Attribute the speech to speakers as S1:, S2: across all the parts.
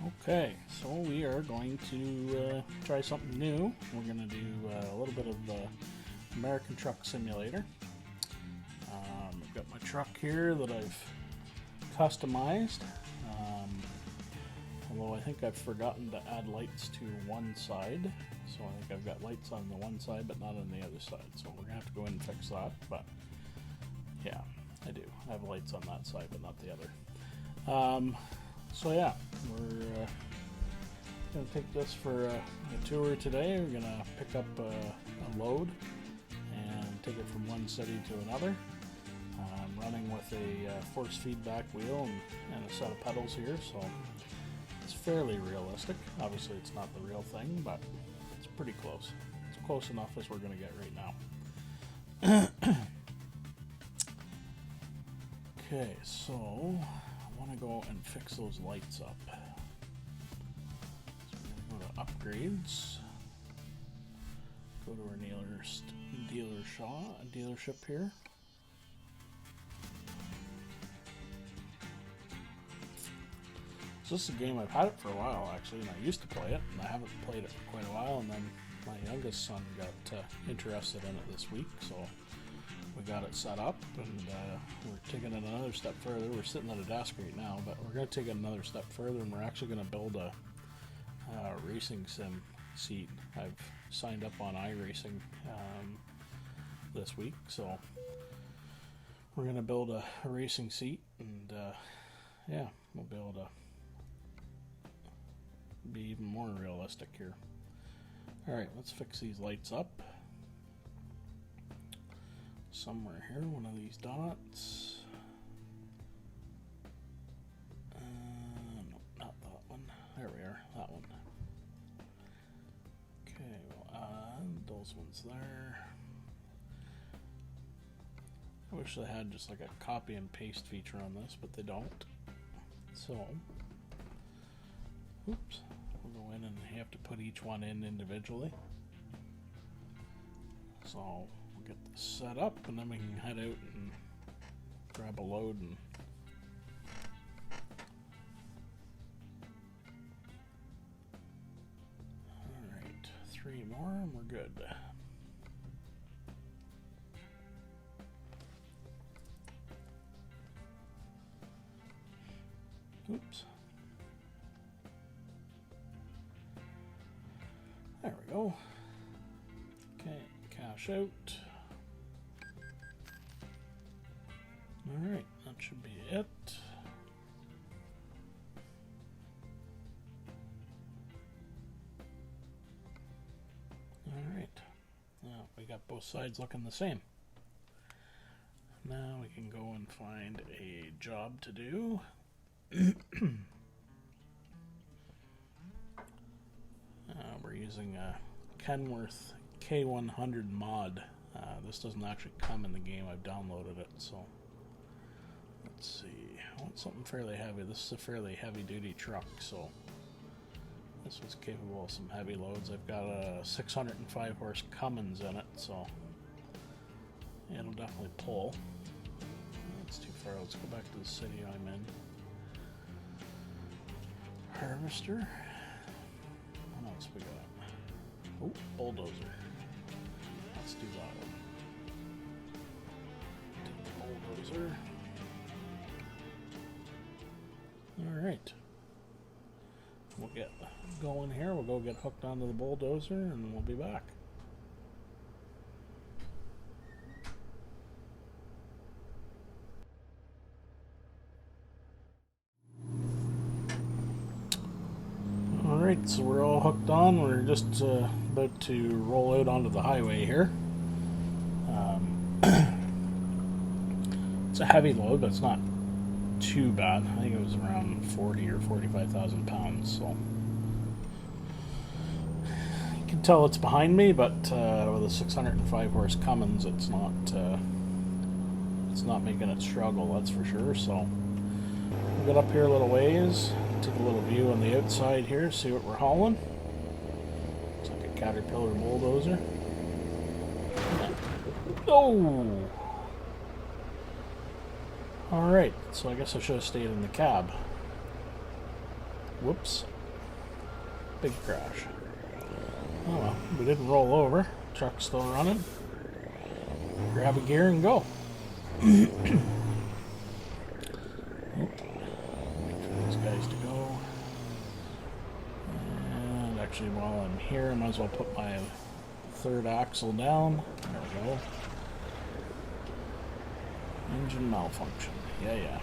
S1: Okay, so we are going to try something new. We're going to do a little bit of American Truck Simulator. I've got my truck here that I've customized, although I think I've forgotten to add lights to one side. So I think I've got lights on the one side but not on the other side, so we're going to have to go in and fix that. But yeah, I do. I have lights on that side but not the other. So yeah, we're going to take this for a tour today. We're going to pick up a load and take it from one city to another. I'm running with a force feedback wheel and a set of pedals here, so it's fairly realistic. Obviously it's not the real thing, but it's pretty close. It's close enough as we're going to get right now. Okay, so I want to go and fix those lights up. So we're going to go to upgrades. Go to our dealership here. So this is a game I've had it for a while actually, and I used to play it, and I haven't played it for quite a while, and then my youngest son got interested in it this week, so we got it set up, and we're taking it another step further. We're sitting at a desk right now, but we're going to take it another step further, and we're actually going to build a racing sim seat. I've signed up on iRacing this week, so we're going to build a racing seat, and yeah, we'll be able to be even more realistic here. Alright, let's fix these lights up. Somewhere here, one of these dots. No, not that one. There we are, that one. Okay, we'll add those ones there. I wish they had just like a copy and paste feature on this, but they don't. So, oops, we'll go in and have to put each one in individually. So, we'll get this set up, and then we can head out and grab a load. And alright, 3 more and we're good. Oops. There we go. Okay, cash out. Alright, that should be it. Alright, now we got both sides looking the same. Now we can go and find a job to do. We're using a Kenworth K100 mod. This doesn't actually come in the game. I've downloaded it, so let's see. I want something fairly heavy. This is a fairly heavy-duty truck, so this was capable of some heavy loads. I've got a 605 horse Cummins in it, so it'll definitely pull. That's too far. Let's go back to the city I'm in. Harvester. What else we got? Oh, bulldozer. Let's do that one. Take the bulldozer. Alright. We'll get going here. We'll go get hooked onto the bulldozer and we'll be back. Alright, so we're all hooked on. We're just about to roll out onto the highway here. It's a heavy load, but it's not too bad. I think it was around 40 or 45,000 pounds, so you can tell it's behind me, but with a 605 horse Cummins, it's not making it struggle, that's for sure. So we'll get up here a little ways, take a little view on the outside here, see what we're hauling. Looks like a Caterpillar bulldozer. Oh! Alright, so I guess I should have stayed in the cab. Whoops. Big crash. Oh well, we didn't roll over. Truck's still running. Grab a gear and go. Wait for these guys to go. And actually, while I'm here, I might as well put my third axle down. There we go. Engine malfunction. Yeah.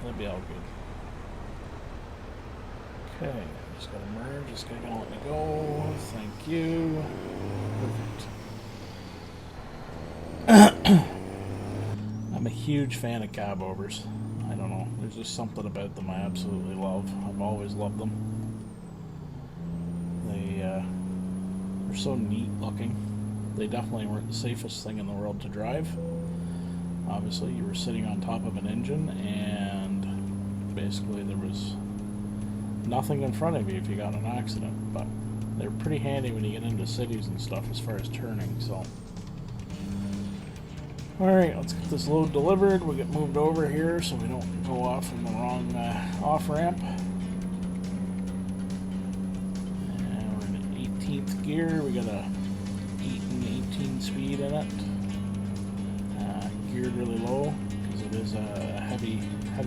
S1: That'll be all good. Okay, just gotta merge. This guy gonna let me go. Thank you. Perfect. I'm a huge fan of cab overs. I don't know. There's just something about them I absolutely love. I've always loved them. They're so neat looking. They definitely weren't the safest thing in the world to drive. Obviously, you were sitting on top of an engine, and basically there was nothing in front of you if you got in an accident. But they're pretty handy when you get into cities and stuff as far as turning. So, all right, let's get this load delivered. We'll get moved over here so we don't go off in the wrong off ramp. And we're in 18th gear. We got a 18 speed in it. Geared really low because it is a heavy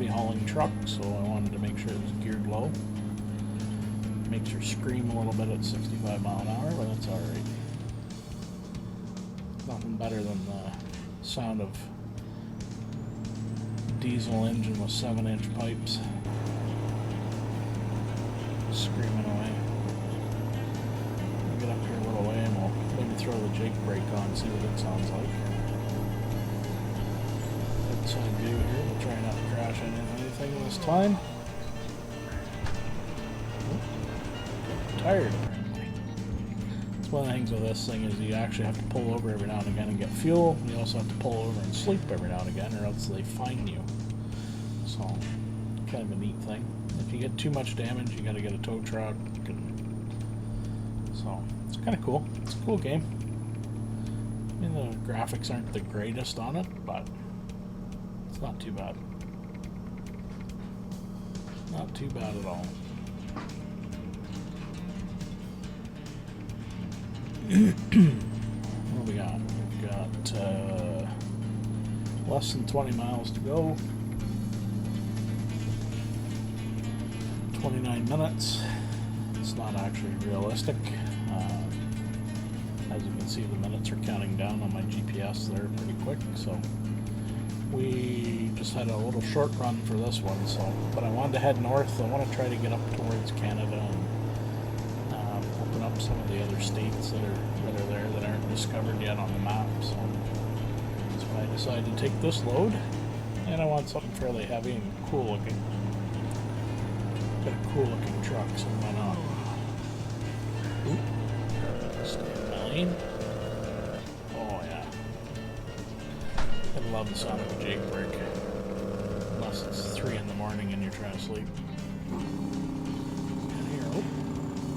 S1: hauling truck, so I wanted to make sure it was geared low. Makes her scream a little bit at 65 mile an hour, but that's alright. Nothing better than the sound of diesel engine with 7-inch pipes screaming away. We'll get up here a little way and we'll maybe throw the Jake brake on, see what it sounds like. Outside view here, we'll try not to crash into anything this time. I'm tired apparently. That's one of the things with this thing is you actually have to pull over every now and again and get fuel. You also have to pull over and sleep every now and again or else they fine you. So, kind of a neat thing. If you get too much damage, you gotta get a tow truck. So, it's kind of cool. It's a cool game. I mean, the graphics aren't the greatest on it, but it's not too bad. Not too bad at all. What do we got? We've got less than 20 miles to go. 29 minutes. It's not actually realistic. As you can see, the minutes are counting down on my GPS there pretty quick, so we just had a little short run for this one, but I wanted to head north. I want to try to get up towards Canada and open up some of the other states that are there that aren't discovered yet on the map. So that's why I decided to take this load, and I want something fairly heavy and cool looking. Got a cool looking truck, so why not? Oop. Stay in my lane. Oh yeah. I love the sound of a Jake brake. Unless it's 3 in the morning and you're trying to sleep. And here, oh,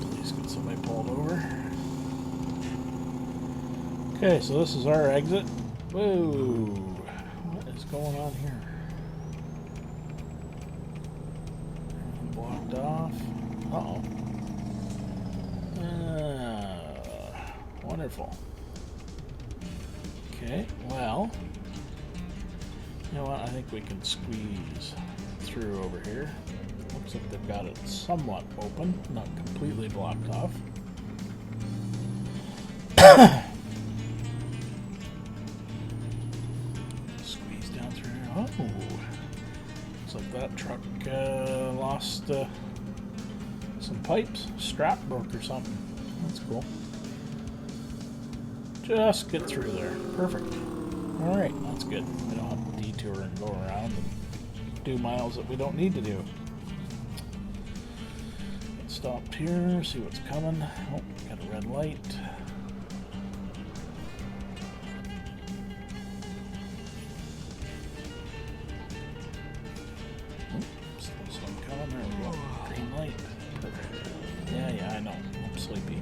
S1: please get somebody pulled over. Okay, so this is our exit. Whoa, what is going on here? Blocked off. Uh-oh. Wonderful. Okay, well, you know what, I think we can squeeze through over here. Looks like they've got it somewhat open, not completely blocked off. Squeeze down through here. Oh, looks like that truck lost some pipes. Strap broke or something. That's cool. Just get through there. Perfect. Alright, that's good. We don't have to detour and go around and do miles that we don't need to do. Get stopped here, see what's coming. Oh, got a red light. Oops, there's one coming. There we go. Green light. Perfect. Yeah, I know. I'm sleepy.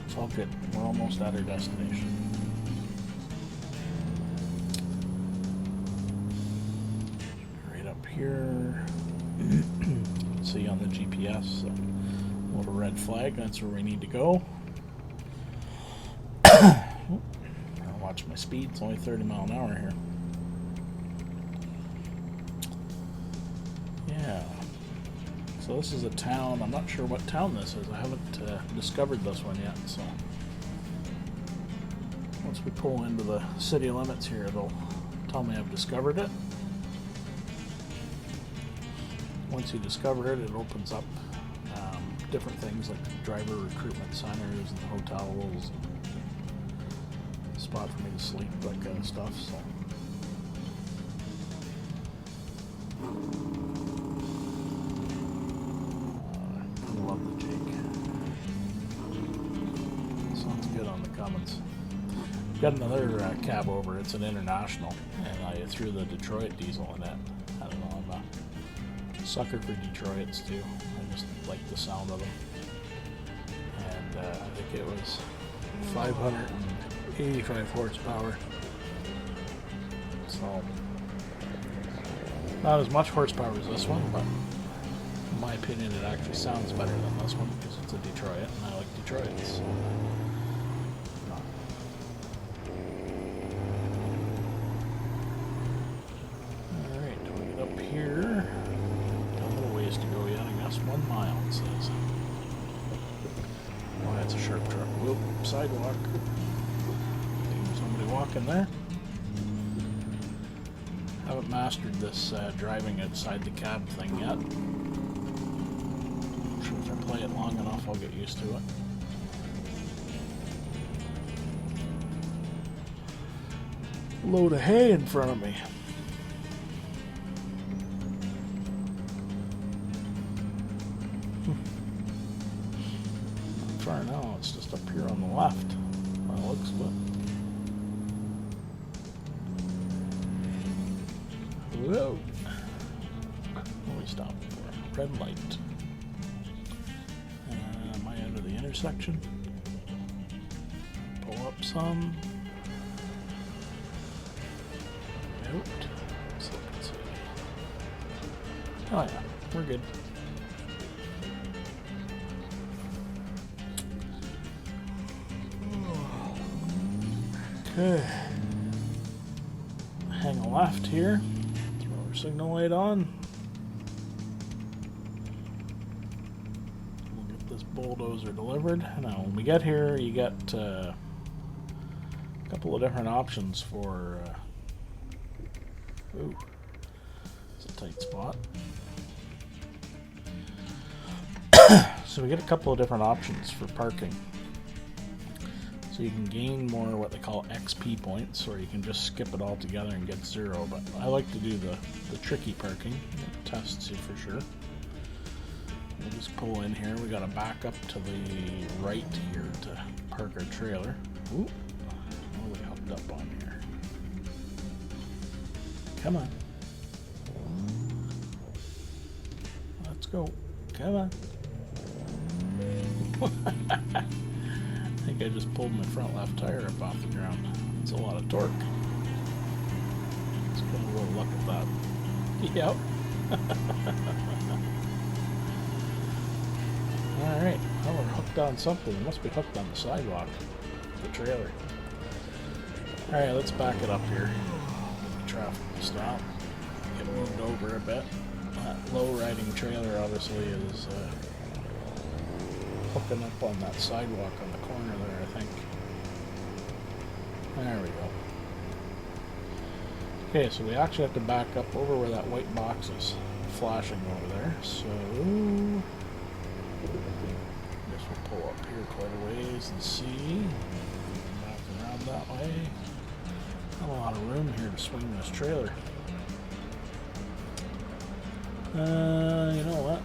S1: It's all good. We're almost at our destination. Right up here. see on the GPS. So, little red flag, that's where we need to go. I'll watch my speed, it's only 30 mile an hour here. Yeah. So this is a town, I'm not sure what town this is. I haven't discovered this one yet, so once we pull into the city limits here, it'll tell me I've discovered it. Once you discover it, it opens up different things like driver recruitment centers and hotels, and a spot for me to sleep, that kind of stuff. So. I love the Jake. Sounds good on the Cummins. Got another cab over. It's an International, and I threw the Detroit diesel in it. I don't know. I'm a sucker for Detroits too. I just like the sound of them. And I think it was 585 horsepower. So not as much horsepower as this one, but in my opinion, it actually sounds better than this one because it's a Detroit, and I like Detroits. Alright, we get up here. A little ways to go yet, I guess. 1 mile, it says. Oh, that's a sharp truck. Whoop, sidewalk. Somebody walking there. Haven't mastered this driving outside the cab thing yet. I'm sure if I play it long enough, I'll get used to it. Load of hay in front of me. Not far now, it's just up here on the left. That looks good. Whoa! What are we stopping for? Red light. Am I out of the intersection? Pull up some. Out. So let's see. Oh yeah, we're good. Okay. Hang a left here. Signal light on. We'll get this bulldozer delivered. Now, when we get here, you get a couple of different options for. Ooh, it's a tight spot. So we get a couple of different options for parking. So you can gain more what they call XP points, or you can just skip it all together and get 0. But I like to do the tricky parking. It tests you for sure. We'll just pull in here. We got to back up to the right here to park our trailer. Ooh, what are we hooked up on here? Come on. Let's go. Come on. I think I just pulled my front left tire up off the ground. It's a lot of torque. Let's get a little luck at that. Yep. Alright, well, we're hooked on something. We must be hooked on the sidewalk. The trailer. Alright, let's back it up here. Get the traffic to stop. Get moved over a bit. That low riding trailer obviously is hooking up on that sidewalk on the corner there, I think. There we go. Okay, so we actually have to back up over where that white box is flashing over there. So I guess we'll pull up here quite a ways and see. Back around that way. Not a lot of room here to swing this trailer. You know what?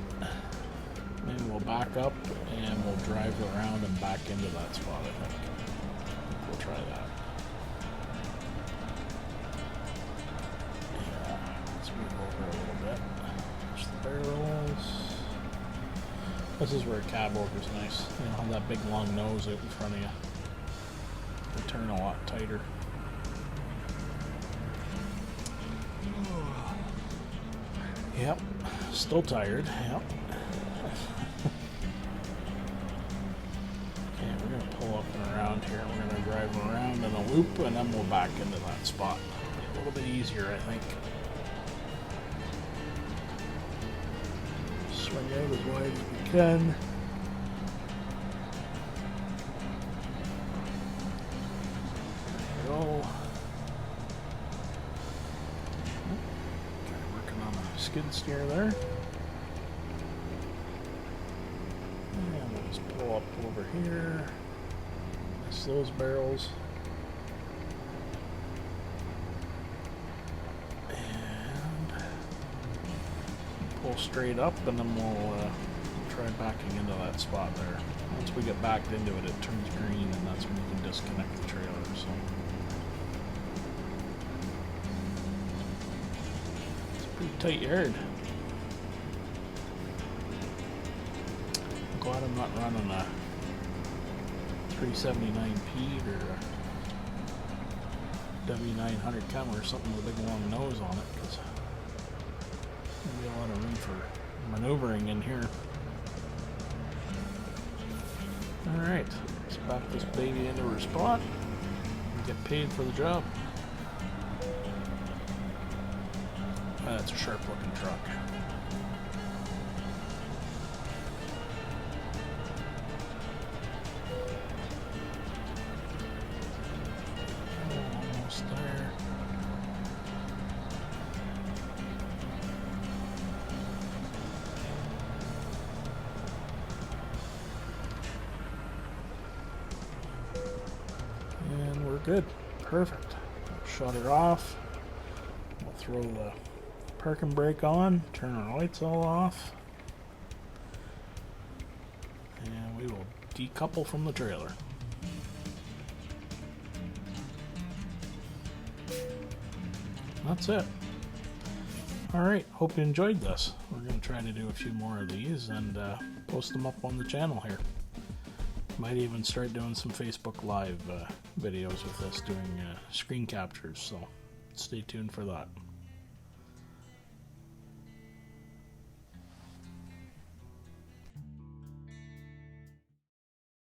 S1: Maybe we'll back up and we'll drive around and back into that spot, I think. We'll try that. Yeah, let's move over a little bit. Push the barrels. This is where a cab worker's nice. You know, have that big long nose out in front of you. They turn a lot tighter. Yep, still tired. Yep. Okay, we're going to pull up and around here. We're going to drive around in a loop and then we'll back into that spot. A little bit easier, I think. Swing out as wide as we can. There we go. Okay, working on a skid steer there. And we'll just pull up over here. Miss those barrels. Pull straight up and then we'll try backing into that spot there. Once we get backed into it, it turns green and that's when you can disconnect the trailer. So it's a pretty tight yard. I'm glad I'm not running a 379P or a W900 Cummins or something with a big long nose on it, because be a lot of room for maneuvering in here. Alright, let's back this baby into her spot and get paid for the job. That's a sharp looking truck. Almost there. And we're good. Perfect. Shut her off. We'll throw the parking brake on, turn our lights all off, and we will decouple from the trailer. That's it. Alright, hope you enjoyed this. We're going to try to do a few more of these and post them up on the channel here. Might even start doing some Facebook Live videos with us doing screen captures, so stay tuned for that.